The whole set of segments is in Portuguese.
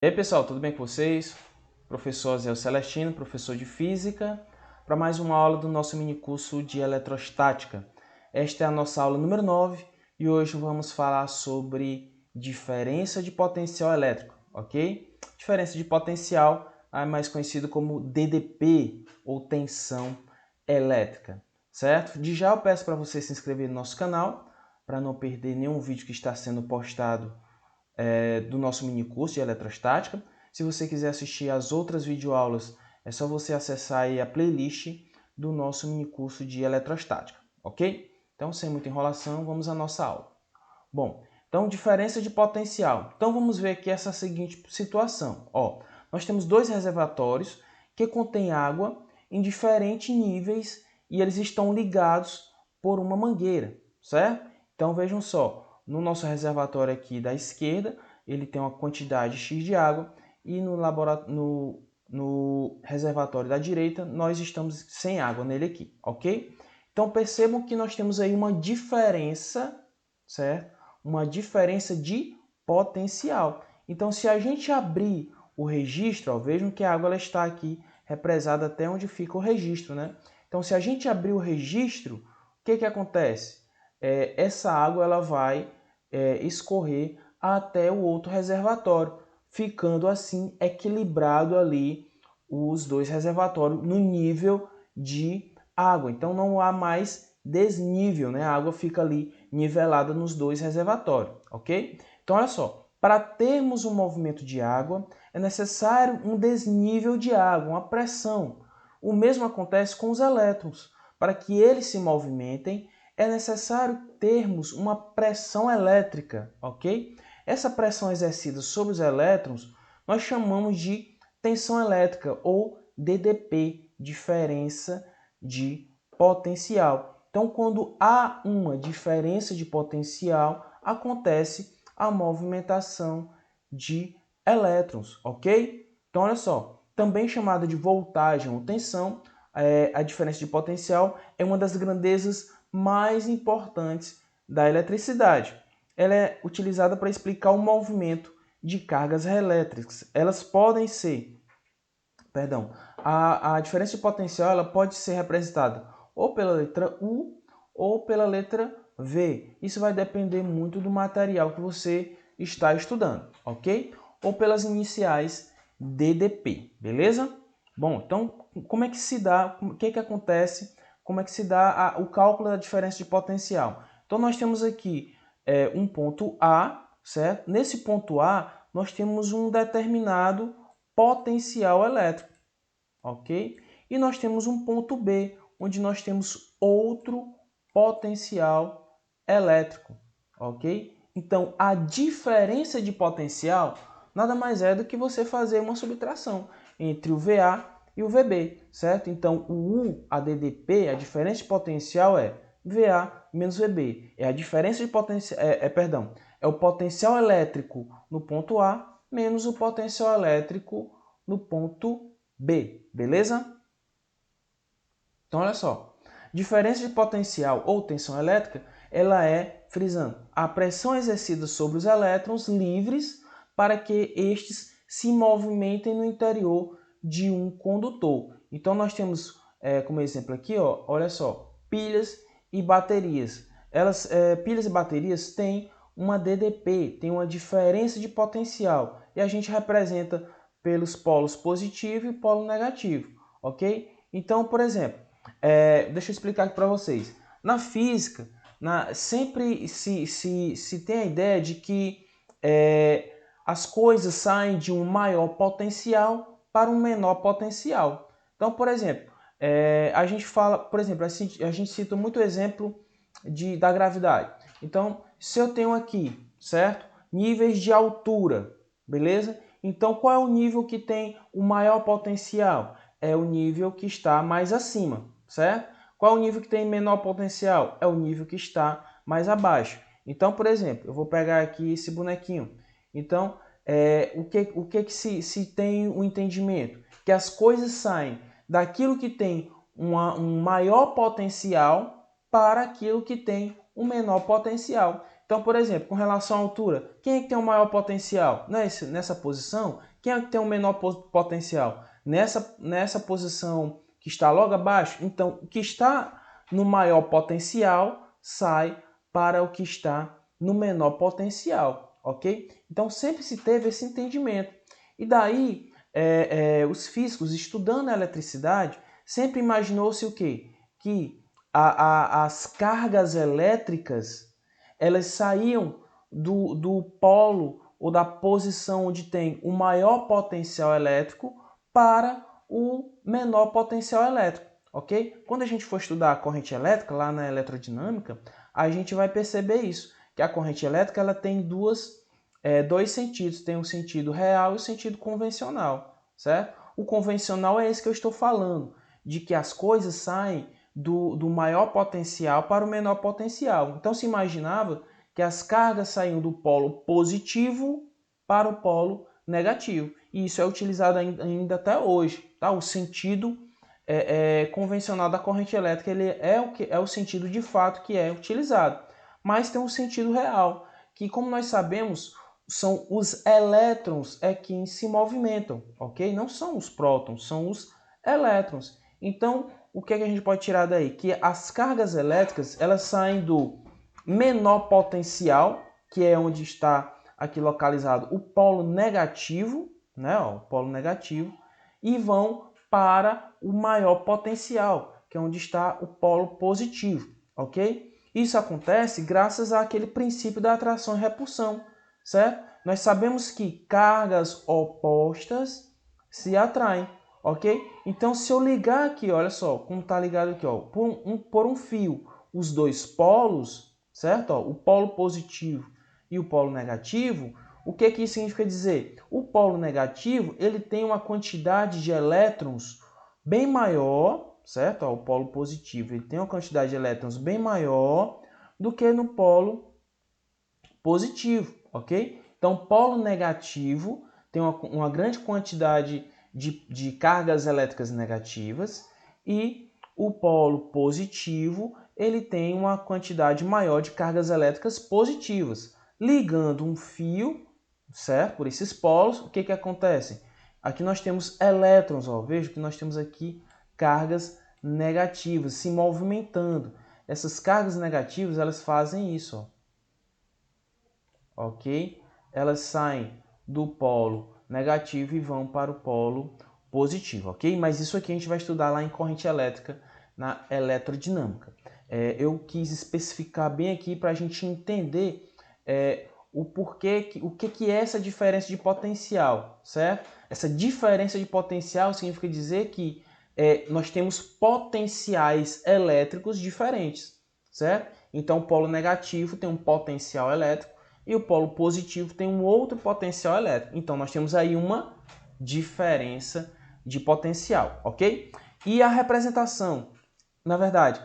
E aí pessoal, tudo bem com vocês? Professor Zé Celestino, professor de Física, para mais uma aula do nosso minicurso de Eletrostática. Esta é a nossa aula número 9 e hoje vamos falar sobre diferença de potencial elétrico, ok? Diferença de potencial é mais conhecido como DDP, ou tensão elétrica, certo? De já eu peço para você se inscrever no nosso canal, para não perder nenhum vídeo que está sendo postado do nosso mini curso de eletrostática. Se você quiser assistir as outras videoaulas, é só você acessar aí a playlist do nosso mini curso de eletrostática, ok? Então, sem muita enrolação, vamos à nossa aula. Bom, então diferença de potencial. Então vamos ver aqui essa seguinte situação. Ó, nós temos dois reservatórios que contêm água em diferentes níveis e eles estão ligados por uma mangueira, certo? Então vejam só, no nosso reservatório aqui da esquerda, ele tem uma quantidade X de água e no reservatório da direita, nós estamos sem água nele aqui, ok? Então percebam que nós temos aí uma diferença, certo? Uma diferença de potencial. Então, se a gente abrir o registro, ó, vejam que a água ela está aqui represada até onde fica o registro, né? Então, se a gente abrir o registro, o que acontece? Essa água ela vai escorrer até o outro reservatório, ficando assim equilibrado ali os dois reservatórios no nível de água. Então, não há mais desnível, né? A água fica ali nivelada nos dois reservatórios, ok? Então, olha só, para termos um movimento de água, é necessário um desnível de água, uma pressão. O mesmo acontece com os elétrons. Para que eles se movimentem, é necessário termos uma pressão elétrica, ok? Essa pressão exercida sobre os elétrons, nós chamamos de tensão elétrica ou DDP, diferença de potencial. Então, quando há uma diferença de potencial, acontece a movimentação de elétrons, ok? Então, olha só, também chamada de voltagem ou tensão, a diferença de potencial é uma das grandezas mais importantes da eletricidade. Ela é utilizada para explicar o movimento de cargas elétricas. Elas podem ser, a diferença de potencial ela pode ser representada ou pela letra U ou pela letra V. Isso vai depender muito do material que você está estudando, ok? Ou pelas iniciais DDP, beleza? Bom, então como é que se dá, o que acontece, como é que se dá o cálculo da diferença de potencial? Então nós temos aqui um ponto A, certo? Nesse ponto A nós temos um determinado potencial elétrico, ok? E nós temos um ponto B, onde nós temos outro potencial elétrico, ok? Então, a diferença de potencial nada mais é do que você fazer uma subtração entre o VA e o VB, certo? Então, o U, a DDP, a diferença de potencial é VA menos VB. É a diferença de potencial, é o potencial elétrico no ponto A menos o potencial elétrico no ponto B, beleza? Então, olha só, diferença de potencial ou tensão elétrica, ela é, frisando, a pressão exercida sobre os elétrons livres para que estes se movimentem no interior de um condutor. Então, nós temos como exemplo aqui, ó, olha só, pilhas e baterias. Pilhas e baterias têm uma DDP, tem uma diferença de potencial, e a gente representa pelos polos positivo e polo negativo, ok? Então, por exemplo, deixa eu explicar aqui para vocês. Na física, sempre se tem a ideia de que as coisas saem de um maior potencial para um menor potencial. Então, por exemplo, a gente fala, por exemplo, a gente cita muito o exemplo da gravidade. Então, se eu tenho aqui, certo? Níveis de altura, beleza? Então, qual é o nível que tem o maior potencial? É o nível que está mais acima, certo? Qual é o nível que tem menor potencial? É o nível que está mais abaixo. Então, por exemplo, eu vou pegar aqui esse bonequinho. Então, o que se tem o entendimento? Que as coisas saem daquilo que tem um maior potencial para aquilo que tem um menor potencial. Então, por exemplo, com relação à altura, quem é que tem o maior potencial? Nessa posição, quem é que tem o menor potencial? Nessa posição que está logo abaixo? Então, o que está no maior potencial sai para o que está no menor potencial, ok? Então, sempre se teve esse entendimento. E daí, os físicos, estudando a eletricidade, sempre imaginou-se o quê? Que as cargas elétricas, elas saíam do polo ou da posição onde tem o maior potencial elétrico para o menor potencial elétrico, ok? Quando a gente for estudar a corrente elétrica, lá na eletrodinâmica, a gente vai perceber isso, que a corrente elétrica ela tem dois sentidos, tem o sentido real e o sentido convencional, certo? O convencional é esse que eu estou falando, de que as coisas saem do maior potencial para o menor potencial. Então se imaginava que as cargas saíam do polo positivo para o polo negativo. E isso é utilizado ainda até hoje. Tá? O sentido convencional da corrente elétrica ele é o sentido de fato que é utilizado. Mas tem um sentido real, que como nós sabemos, são os elétrons que se movimentam, ok? Não são os prótons, são os elétrons. Então, o que a gente pode tirar daí? Que as cargas elétricas, elas saem do menor potencial, que é onde está aqui localizado o polo negativo, né? O polo negativo, e vão para o maior potencial, que é onde está o polo positivo, ok? Isso acontece graças àquele princípio da atração e repulsão, certo? Nós sabemos que cargas opostas se atraem, ok? Então, se eu ligar aqui, olha só, como está ligado aqui, ó, por um fio, os dois polos, certo? Ó, o polo positivo e o polo negativo, o que isso significa dizer? O polo negativo, ele tem uma quantidade de elétrons bem maior, certo? Ó, o polo positivo, ele tem uma quantidade de elétrons bem maior do que no polo positivo, ok? Então, o polo negativo tem uma grande quantidade de cargas elétricas negativas e o polo positivo ele tem uma quantidade maior de cargas elétricas positivas. Ligando um fio, certo? Por esses polos, o que acontece? Aqui nós temos elétrons, ó, veja que nós temos aqui cargas negativas se movimentando. Essas cargas negativas elas fazem isso, ó, ok? Elas saem do polo negativo e vão para o polo positivo, ok? Mas isso aqui a gente vai estudar lá em corrente elétrica, na eletrodinâmica. Eu quis especificar bem aqui para a gente entender o porquê, o que é essa diferença de potencial, certo? Essa diferença de potencial significa dizer que nós temos potenciais elétricos diferentes, certo? Então o polo negativo tem um potencial elétrico e o polo positivo tem um outro potencial elétrico. Então nós temos aí uma diferença de potencial, ok? E a representação, na verdade,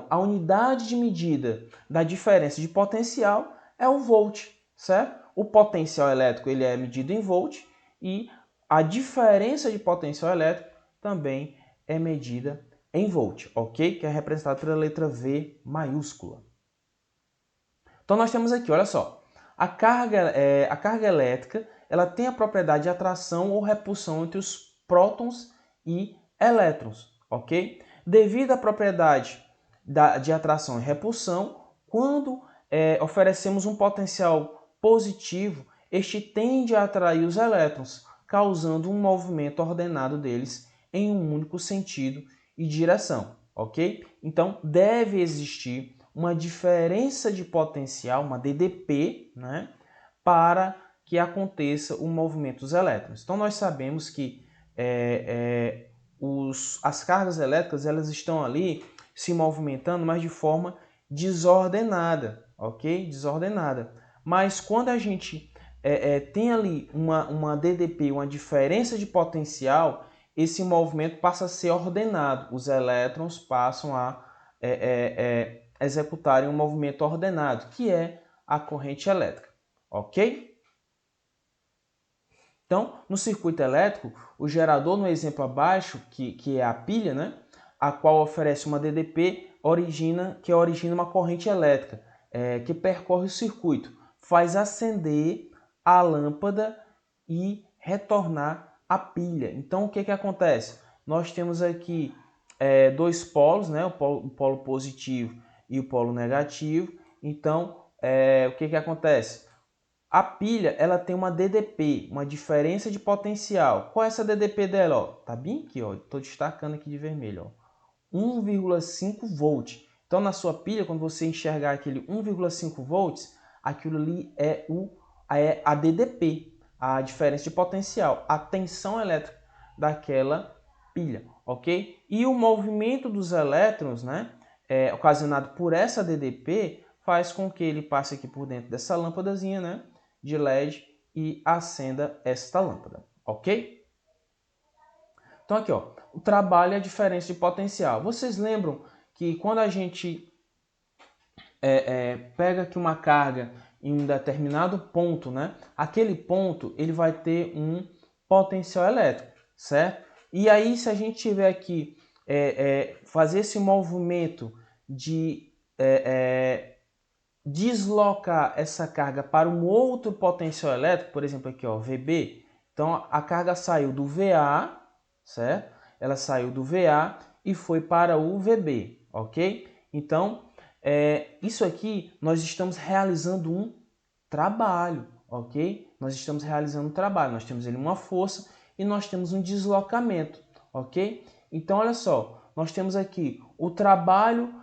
a unidade de medida da diferença de potencial é o volt, certo? O potencial elétrico ele é medido em volt e a diferença de potencial elétrico também é medida em volt, ok? Que é representado pela letra V maiúscula. Então nós temos aqui, olha só, a carga elétrica ela tem a propriedade de atração ou repulsão entre os prótons e elétrons, ok? Devido à propriedade de atração e repulsão, quando oferecemos um potencial positivo, este tende a atrair os elétrons, causando um movimento ordenado deles em um único sentido e direção, ok? Então deve existir uma diferença de potencial, uma DDP, né, para que aconteça o movimento dos elétrons. Então nós sabemos que as cargas elétricas elas estão ali se movimentando, mas de forma desordenada, ok? Desordenada. Mas quando a gente tem ali uma DDP, uma diferença de potencial, esse movimento passa a ser ordenado. Os elétrons passam a executarem um movimento ordenado, que é a corrente elétrica, ok? Então, no circuito elétrico, o gerador, no exemplo abaixo, que é a pilha, né, a qual oferece uma DDP, origina uma corrente elétrica. que percorre o circuito, faz acender a lâmpada e retornar a pilha. Então, o que acontece? Nós temos aqui dois polos, né? O polo positivo e o polo negativo. Então, o que acontece? A pilha ela tem uma DDP, uma diferença de potencial. Qual é essa DDP dela? Ó? Tá bem aqui, estou destacando aqui de vermelho. 1,5 volt. Então, na sua pilha, quando você enxergar aquele 1,5 volts, aquilo ali é a DDP, a diferença de potencial, a tensão elétrica daquela pilha, ok? E o movimento dos elétrons, né, ocasionado por essa DDP, faz com que ele passe aqui por dentro dessa lâmpadazinha, né, de LED e acenda esta lâmpada, ok? Então aqui, ó, o trabalho é a diferença de potencial. Vocês lembram que quando a gente pega aqui uma carga em um determinado ponto, né? Aquele ponto ele vai ter um potencial elétrico, certo? E aí se a gente tiver aqui fazer esse movimento de deslocar essa carga para um outro potencial elétrico, por exemplo aqui, ó, VB. Então a carga saiu do VA, certo? Ela saiu do VA e foi para o VB, ok? Então, isso aqui nós estamos realizando um trabalho, ok? Nós estamos realizando um trabalho, nós temos ali uma força e nós temos um deslocamento, ok? Então, olha só, nós temos aqui o trabalho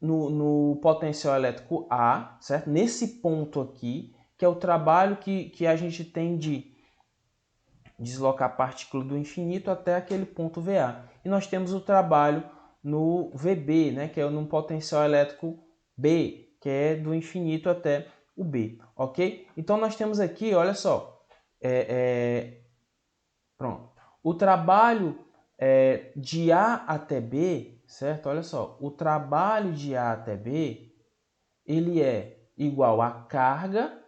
no potencial elétrico A, certo? Nesse ponto aqui, que é o trabalho que a gente tem de deslocar a partícula do infinito até aquele ponto VA. E nós temos o trabalho no VB, né, que é no potencial elétrico B, que é do infinito até o B, ok? Então nós temos aqui, olha só, pronto. O trabalho de A até B, certo? Olha só, o trabalho de A até B, ele é igual a carga,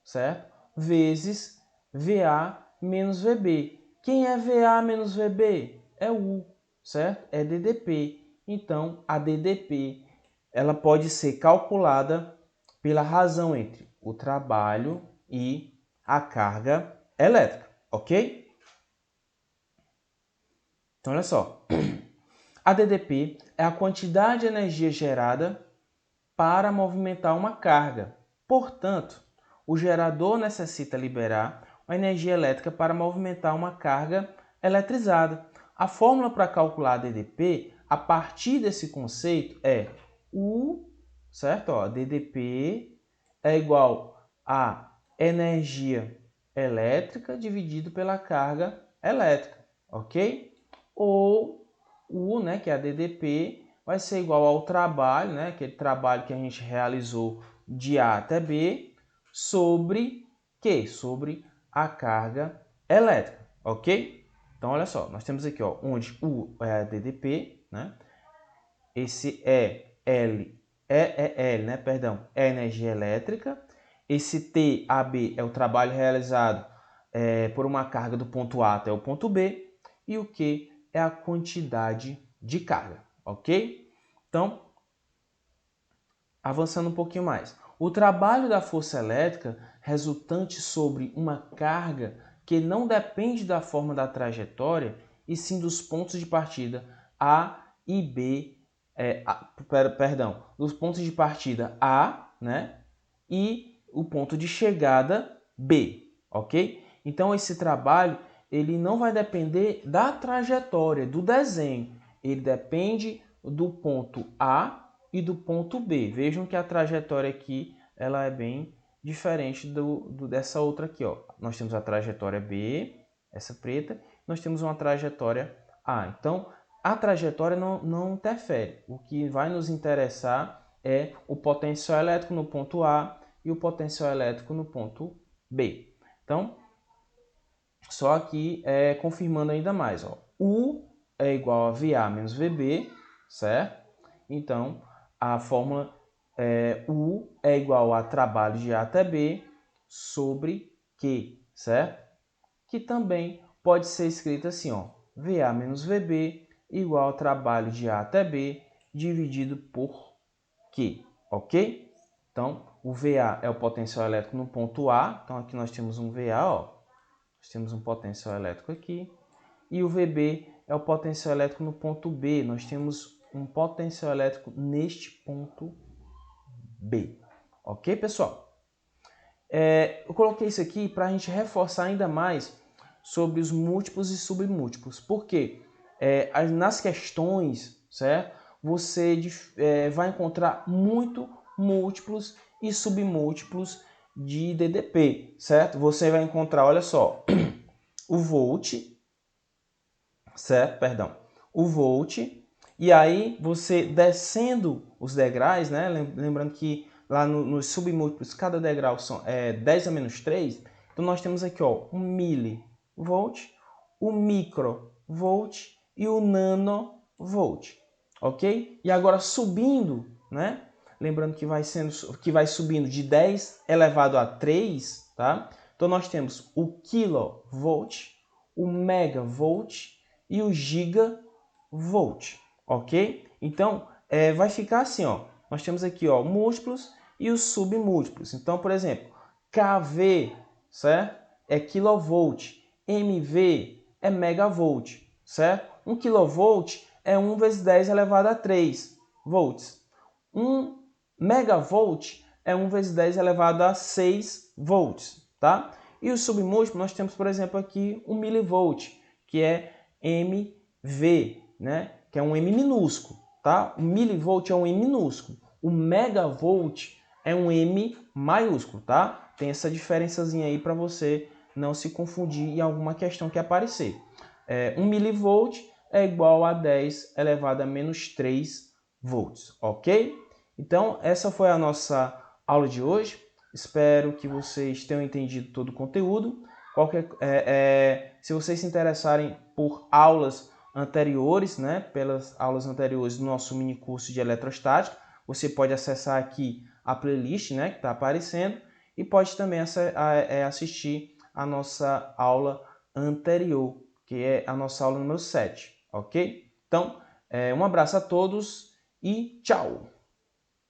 certo? Vezes VA menos VB. Quem é VA menos VB? É U, certo? É DDP. Então, a DDP ela pode ser calculada pela razão entre o trabalho e a carga elétrica, ok? Então, olha só. A DDP é a quantidade de energia gerada para movimentar uma carga. Portanto, o gerador necessita liberar a energia elétrica para movimentar uma carga eletrizada. A fórmula para calcular a DDP, a partir desse conceito, é U, certo? Ó, DDP é igual a energia elétrica dividido pela carga elétrica, ok? Ou U, né, que é a DDP, vai ser igual ao trabalho, né, aquele trabalho que a gente realizou de A até B, sobre Q? Sobre a carga elétrica, ok? Então, olha só, nós temos aqui, ó, onde U é a DDP, né? Esse L, né, perdão, é a energia elétrica. Esse TAB é o trabalho realizado por uma carga do ponto A até o ponto B. E o Q é a quantidade de carga, ok? Então, avançando um pouquinho mais. O trabalho da força elétrica resultante sobre uma carga que não depende da forma da trajetória, e sim dos pontos de partida A e B, dos pontos de partida A, né, e o ponto de chegada B, ok? Então esse trabalho ele não vai depender da trajetória, do desenho, ele depende do ponto A e do ponto B. Vejam que a trajetória aqui ela é bem diferente dessa outra aqui, ó. Nós temos a trajetória B, essa preta, nós temos uma trajetória A. Então, a trajetória não interfere. O que vai nos interessar é o potencial elétrico no ponto A e o potencial elétrico no ponto B. Então, só aqui confirmando ainda mais, ó. U é igual a VA menos VB, certo? Então, a fórmula U é igual a trabalho de A até B sobre Q, certo? Que também pode ser escrito assim, ó, VA menos VB igual ao trabalho de A até B dividido por Q, ok? Então, o VA é o potencial elétrico no ponto A, então aqui nós temos um VA, ó. Nós temos um potencial elétrico aqui, e o VB é o potencial elétrico no ponto B, nós temos um potencial elétrico neste ponto B, ok, pessoal? Eu coloquei isso aqui para a gente reforçar ainda mais sobre os múltiplos e submúltiplos. Por quê? Nas questões, certo? Você vai encontrar muito múltiplos e submúltiplos de DDP, certo? Você vai encontrar, olha só, o volt, certo? Perdão, o volt. E aí você descendo os degraus, né? Lembrando que lá nos submúltiplos cada degrau são 10 a menos 3. Então nós temos aqui, ó, o milivolt, o microvolt e o nanovolt, ok? E agora subindo, né? Lembrando que vai subindo de 10 elevado a 3, tá? Então nós temos o kilovolt, o megavolt e o gigavolt, ok? Então, vai ficar assim, ó. Nós temos aqui, ó, múltiplos e os submúltiplos. Então, por exemplo, kV, certo? É kilovolt. MV é megavolt, certo? 1 kilovolt é 1 vezes 10 elevado a 3 volts. 1 megavolt é 1 vezes 10 elevado a 6 volts, tá? E o submúltiplo, nós temos, por exemplo, aqui um milivolt, que é MV, né? Que é um M minúsculo, tá? O milivolt é um M minúsculo. O megavolt é um M maiúsculo, tá? Tem essa diferençazinha aí para você não se confundir em alguma questão que aparecer. 1 milivolt é igual a 10 elevado a menos 3 volts, ok? Então, essa foi a nossa aula de hoje. Espero que vocês tenham entendido todo o conteúdo. Se vocês se interessarem por aulas anteriores, né, pelas aulas anteriores do nosso mini curso de eletrostática, você pode acessar aqui a playlist, né, que está aparecendo, e pode também assistir a nossa aula anterior, que é a nossa aula número 7, ok? Então, um abraço a todos e tchau!